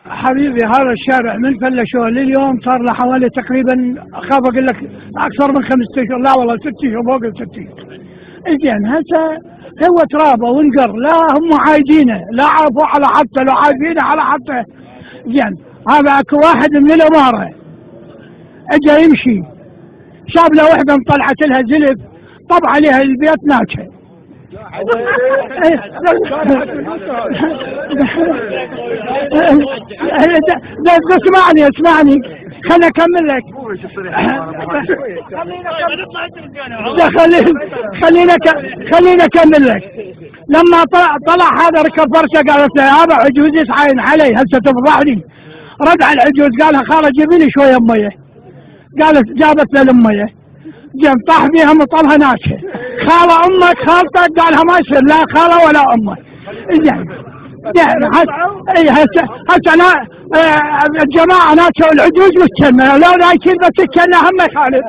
حبيبي هذا الشارع من فلشوه لليوم صار له حوالي تقريبا اخاف اقول لك اكثر من 5 اشهر، لا والله 6 اشهر، فوق ال 6 اشهر. زين هسه هو ترابه وانقر، لا هم عايدينه، لا عرفوا على حتى، لو عايدينه على حتى. زين هذا اكو واحد من الاماره اجى يمشي، شاب له وحده مطلعت لها زلف، طب عليها البيت ناكشه. اسمعني خليني اكمل لك. خليني اكمل لك. لما طلع هذا ركب فرشه، قالت له هذا عجوز يسعين علي هسه تفضحني. رد على العجوز قال لها خاله جيبي لي شويه ميه. قالت جابت له الميه، جم طاح بيها مطلها ناشفه. خاله امك خالتك؟ قالها ما يصير لا خاله ولا امك. زين هسه انا الجماعه ناشوا العجوز والكنه، لو لا يصير بس الكنه هم خالد.